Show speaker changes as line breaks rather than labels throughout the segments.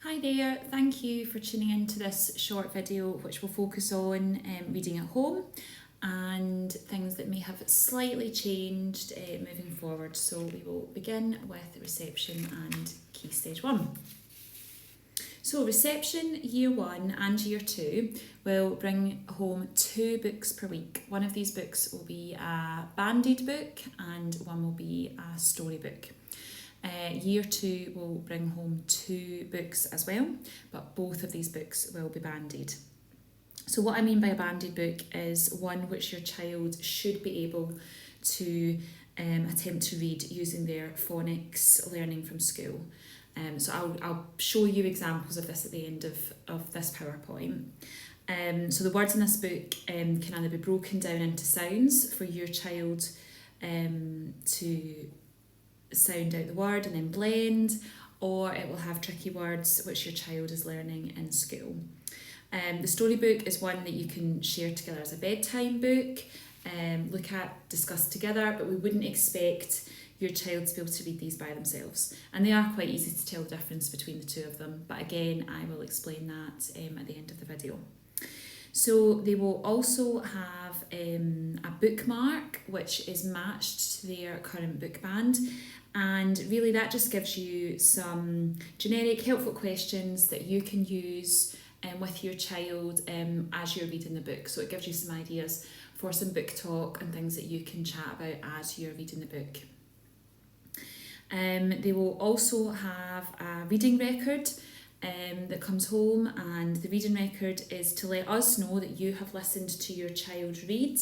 Hi there, thank you for tuning in to this short video which will focus on reading at home and things that may have slightly changed moving forward. So we will begin with reception and Key Stage 1. So reception year 1 and year 2 will bring home 2 books per week. One of these books will be a banded book and one will be a storybook. Year 2 will bring home 2 books as well, but both of these books will be banded. So what I mean by a banded book is one which your child should be able to attempt to read using their phonics learning from school. So I'll show you examples of this at the end of this PowerPoint. So the words in this book can either be broken down into sounds for your child to sound out the word and then blend, or it will have tricky words which your child is learning in school. The storybook is one that you can share together as a bedtime book, look at, discuss together, but we wouldn't expect your child to be able to read these by themselves. And they are quite easy to tell the difference between the two of them, but again, I will explain that at the end of the video. So they will also have a bookmark which is matched to their current book band, and really that just gives you some generic helpful questions that you can use with your child as you're reading the book. So it gives you some ideas for some book talk and things that you can chat about as you're reading the book. They will also have a reading record that comes home, and the reading record is to let us know that you have listened to your child read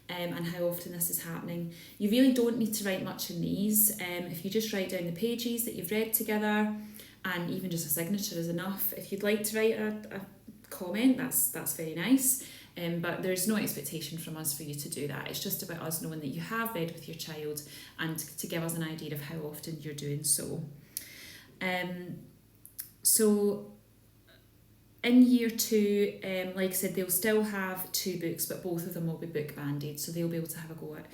and how often this is happening. You really don't need to write much in these. If you just write down the pages that you've read together, and even just a signature is enough. If you'd like to write a comment, that's very nice. But there's no expectation from us for you to do that. It's just about us knowing that you have read with your child and to give us an idea of how often you're doing so. So in year 2, like I said, they'll still have 2 books, but both of them will be book banded, so they'll be able to have a go at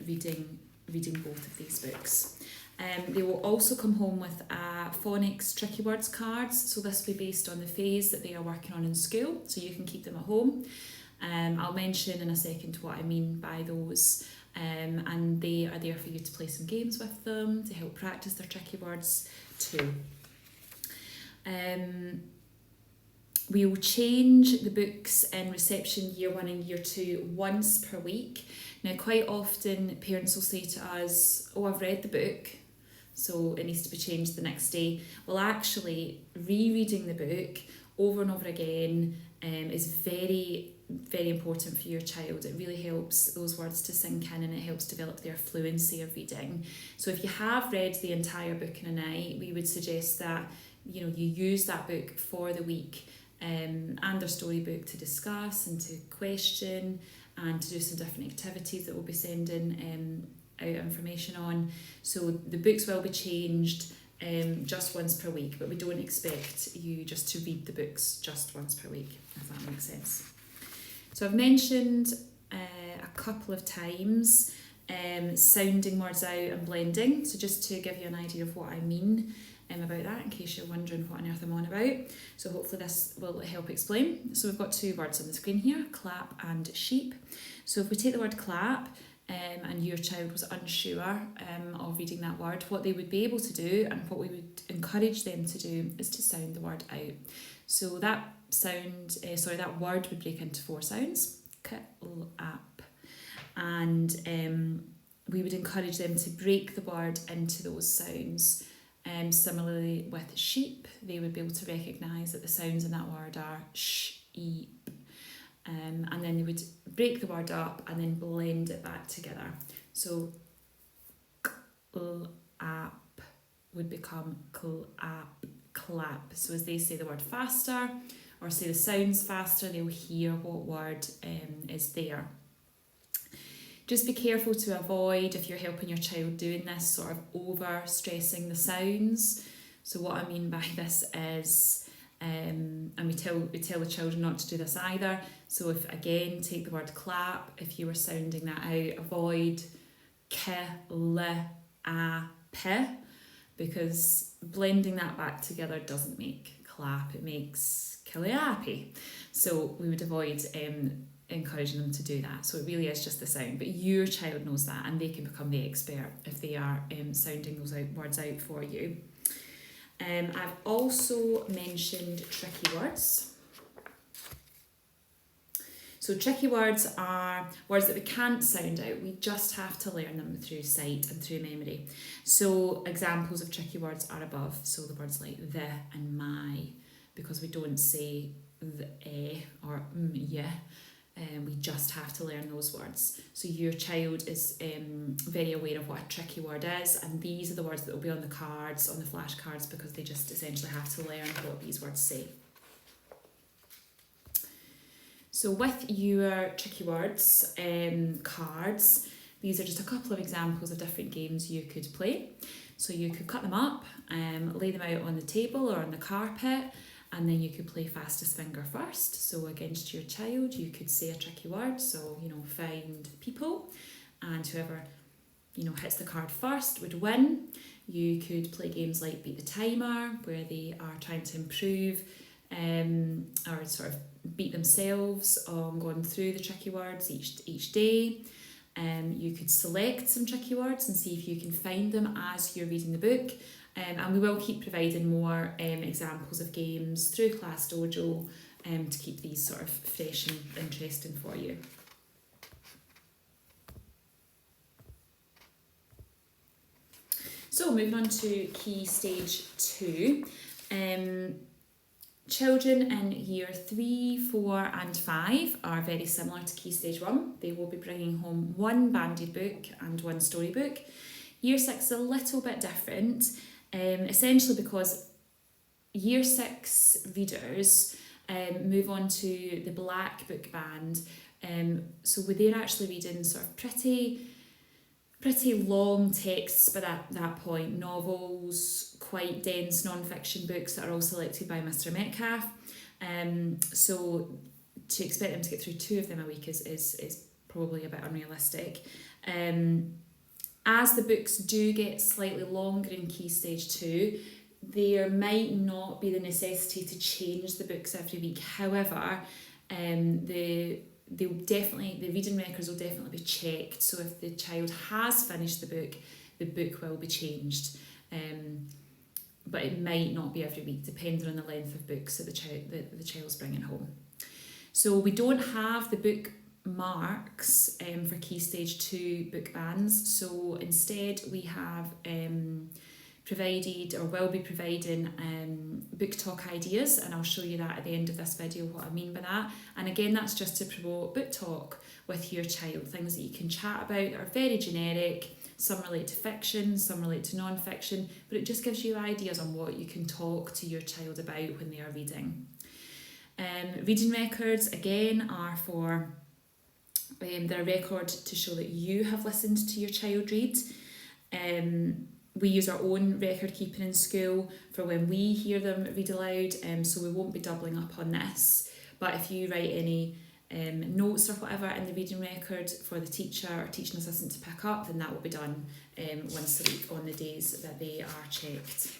reading both of these books. They will also come home with a phonics tricky words cards, so this will be based on the phase that they are working on in school, so you can keep them at home. I'll mention in a second what I mean by those, and they are there for you to play some games with them to help practice their tricky words too. We will change the books in reception year 1 and year 2 once per week. Now quite often parents will say to us, oh, I've read the book, so it needs to be changed the next day. Well, actually rereading the book over and over again is very, very important for your child. It really helps those words to sink in and it helps develop their fluency of reading. So if you have read the entire book in a night, we would suggest that you use that book for the week and their storybook to discuss and to question and to do some different activities that we'll be sending out information on. So the books will be changed just once per week, but we don't expect you just to read the books just once per week, if that makes sense. So I've mentioned a couple of times sounding words out and blending, so just to give you an idea of what I mean about that, in case you're wondering what on earth I'm on about. So hopefully this will help explain. So we've got 2 words on the screen here, clap and sheep. So if we take the word clap and your child was unsure of reading that word, what they would be able to do and what we would encourage them to do is to sound the word out. So that that word would break into 4 sounds, clap, and we would encourage them to break the word into those sounds. Similarly with sheep, they would be able to recognise that the sounds in that word are sheep, and then they would break the word up and then blend it back together. So clap would become clap. So as they say the word faster or say the sounds faster, they'll hear what word is there. Just be careful to avoid, if you're helping your child doing this, sort of over stressing the sounds. So what I mean by this is, and we tell the children not to do this either. So if, again, take the word clap, if you were sounding that out, avoid k, l, a, p. because blending that back together doesn't make clap, it makes calliope. So we would avoid encouraging them to do that. So it really is just the sound, but your child knows that and they can become the expert if they are sounding those words out for you. I've also mentioned tricky words. So tricky words are words that we can't sound out, we just have to learn them through sight and through memory. So examples of tricky words are above, so the words like the and my, because we don't say the or yeah, we just have to learn those words. So your child is very aware of what a tricky word is, and these are the words that will be on the cards, on the flashcards, because they just essentially have to learn what these words say. So with your tricky words cards, these are just a couple of examples of different games you could play. So you could cut them up, lay them out on the table or on the carpet, and then you could play fastest finger first. So against your child, you could say a tricky word. So, find people, and whoever, hits the card first would win. You could play games like Beat the Timer, where they are trying to improve or sort of beat themselves on going through the tricky words each day. You could select some tricky words and see if you can find them as you're reading the book. And we will keep providing more examples of games through Class Dojo to keep these sort of fresh and interesting for you. So moving on to Key Stage 2. Children in Year 3, 4 and 5 are very similar to Key Stage 1. They will be bringing home one banded book and one storybook. Year 6 is a little bit different, essentially because Year 6 readers move on to the black book band. So they're actually reading sort of pretty long texts by that point, novels, quite dense non-fiction books that are all selected by Mr. Metcalf. So to expect them to get through 2 of them a week is probably a bit unrealistic. As the books do get slightly longer in Key Stage 2, there might not be the necessity to change the books every week. However, the reading records will definitely be checked. So if the child has finished the book will be changed. But it might not be every week, depending on the length of books that the child's bringing home. So we don't have the book marks for Key Stage 2 book bands. So instead we have provided or will be providing book talk ideas, and I'll show you that at the end of this video what I mean by that. And again, that's just to promote book talk with your child, things that you can chat about that are very generic. Some relate to fiction, some relate to non-fiction, but it just gives you ideas on what you can talk to your child about when they are reading. Reading records again are for they're a record to show that you have listened to your child read. We use our own record keeping in school for when we hear them read aloud, so we won't be doubling up on this. But if you write any notes or whatever in the reading record for the teacher or teaching assistant to pick up, then that will be done once a week on the days that they are checked.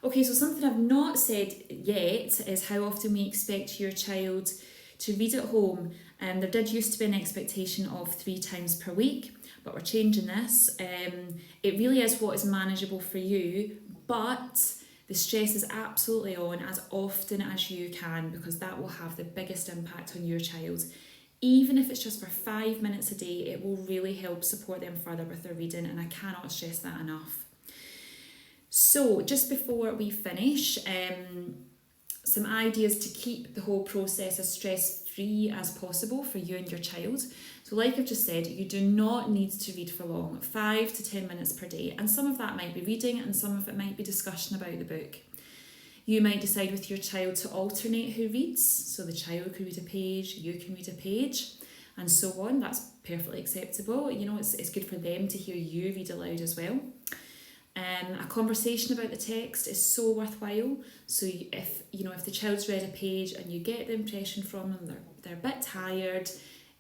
Okay, so something I've not said yet is how often we expect your child to read at home. There did used to be an expectation of 3 times per week, but we're changing this. It really is what is manageable for you, but the stress is absolutely on as often as you can, because that will have the biggest impact on your child. Even if it's just for 5 minutes a day, it will really help support them further with their reading, and I cannot stress that enough. So just before we finish, some ideas to keep the whole process as stress-free as possible for you and your child. So like I've just said, you do not need to read for long, 5 to 10 minutes per day, and some of that might be reading and some of it might be discussion about the book. You might decide with your child to alternate who reads, so the child could read a page, you can read a page, and so on. That's perfectly acceptable. It's good for them to hear you read aloud as well. A conversation about the text is so worthwhile. So if the child's read a page and you get the impression from them they're a bit tired,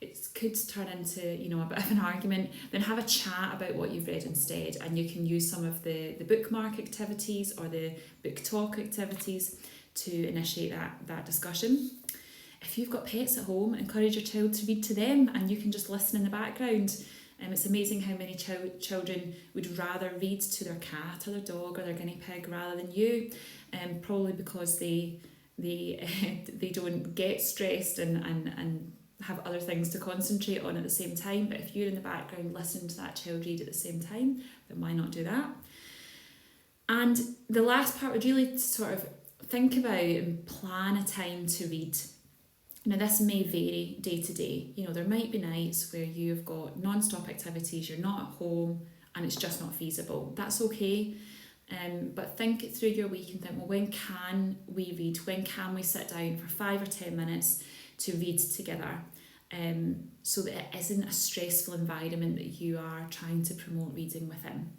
it could turn into, you know, a bit of an argument, then have a chat about what you've read instead, and you can use some of the bookmark activities or the book talk activities to initiate that discussion. If you've got pets at home, encourage your child to read to them, and you can just listen in the background. It's amazing how many children would rather read to their cat or their dog or their guinea pig rather than you, probably because they don't get stressed and have other things to concentrate on at the same time. But if you're in the background listening to that child read at the same time, then why not do that? And the last part would really sort of think about and plan a time to read. Now, this may vary day to day. You know, there might be nights where you've got non-stop activities, you're not at home, and it's just not feasible. That's okay. But think it through your week and think, well, when can we read? When can we sit down for 5 or 10 minutes to read together? So that it isn't a stressful environment that you are trying to promote reading within.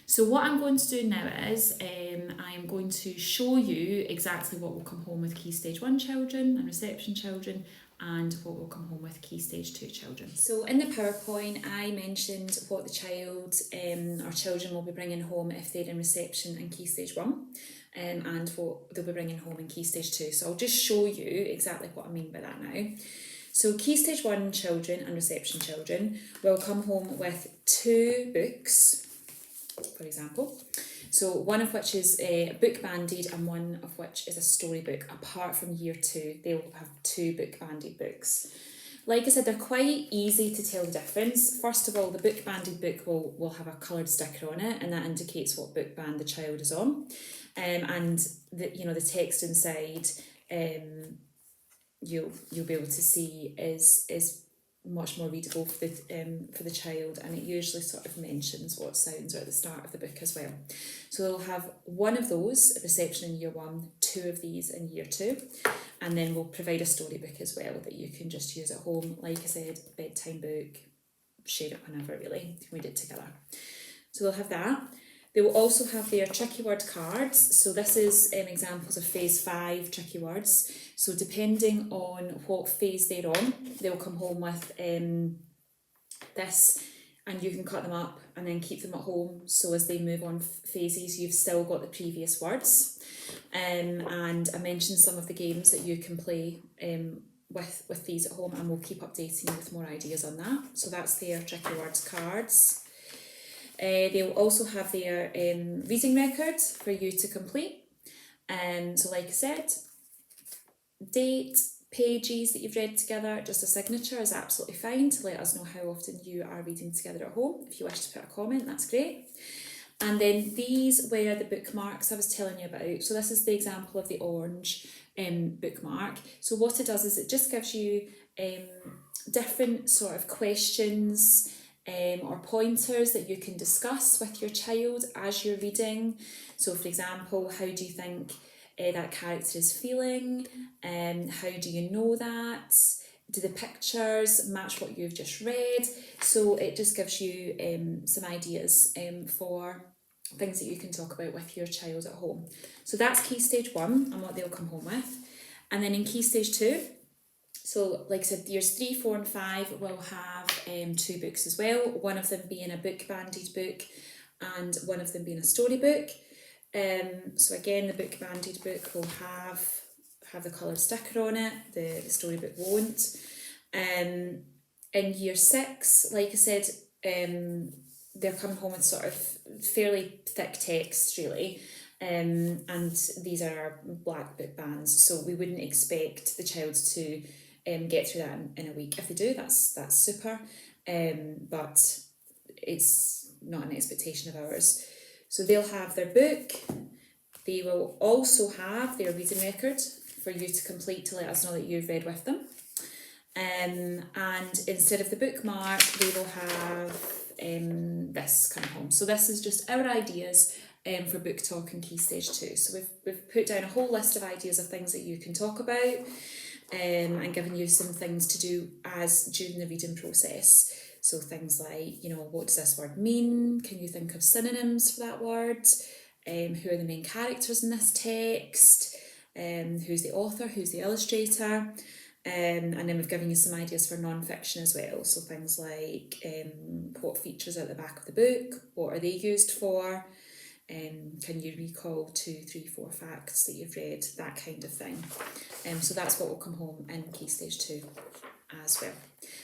So what I'm going to do now is I am going to show you exactly what will come home with Key Stage 1 children and reception children, and what will come home with Key Stage 2 children. So in the PowerPoint I mentioned what the child or children will be bringing home if they're in reception and Key Stage 1, and what they'll be bringing home in Key Stage 2. So I'll just show you exactly what I mean by that now. So Key Stage 1 children and reception children will come home with 2 books, for example. So one of which is book banded and one of which is a storybook. Apart from year 2, they will have 2 book banded books. Like I said, they're quite easy to tell the difference. First of all, the book banded book will have a coloured sticker on it, and that indicates what book band the child is on. And the text inside, you'll be able to see is much more readable for the child, and it usually sort of mentions what sounds are at the start of the book as well. So they'll have 1 of those at reception in year 1, 2 of these in year 2, and then we'll provide a storybook as well that you can just use at home. Like I said, bedtime book, share it whenever really, you can read it together. So they'll have that. They will also have their tricky word cards. So this is examples of phase 5 tricky words. So depending on what phase they're on, they'll come home with this, and you can cut them up and then keep them at home. So as they move on phases, you've still got the previous words. And I mentioned some of the games that you can play with these at home, and we'll keep updating you with more ideas on that. So that's their tricky words cards. They will also have their reading records for you to complete. So like I said, date, pages that you've read together, just a signature is absolutely fine to let us know how often you are reading together at home. If you wish to put a comment, that's great. And then these were the bookmarks I was telling you about. So this is the example of the orange bookmark. So what it does is it just gives you different sort of questions or pointers that you can discuss with your child as you're reading. So for example, how do you think that character is feeling? How do you know that? Do the pictures match what you've just read? So it just gives you some ideas for things that you can talk about with your child at home. So that's Key Stage 1 and what they'll come home with. And then in Key Stage 2, so like I said, years 3, 4 and 5 will have 2 books as well, one of them being a book banded book and one of them being a storybook. So again, the book banded book will have the coloured sticker on it, the storybook won't. In year 6, like I said, they're coming home with sort of fairly thick text really, and these are black book bands, so we wouldn't expect the child to get through that in a week. If they do, that's super, but it's not an expectation of ours. So they'll have their book. They will also have their reading record for you to complete to let us know that you've read with them. And instead of the bookmark, they will have this coming home. So this is just our ideas for book talk in Key Stage 2. So we've put down a whole list of ideas of things that you can talk about, and given you some things to do during the reading process. So things like, what does this word mean? Can you think of synonyms for that word? Who are the main characters in this text? Who's the author? Who's the illustrator? And then we've given you some ideas for non-fiction as well, so things like what features at the back of the book, what are they used for, can you recall 2, 3, 4 facts that you've read, that kind of thing. So that's what will come home in Key Stage 2 as well.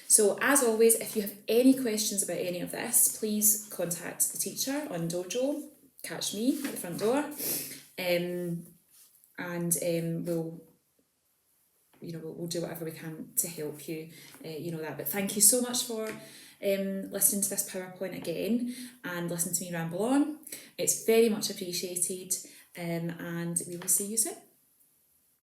So as always, if you have any questions about any of this, please contact the teacher on Dojo, catch me at the front door, and we'll do whatever we can to help you, that. But thank you so much for listening to this PowerPoint again and listening to me ramble on. It's very much appreciated, and we will see you soon.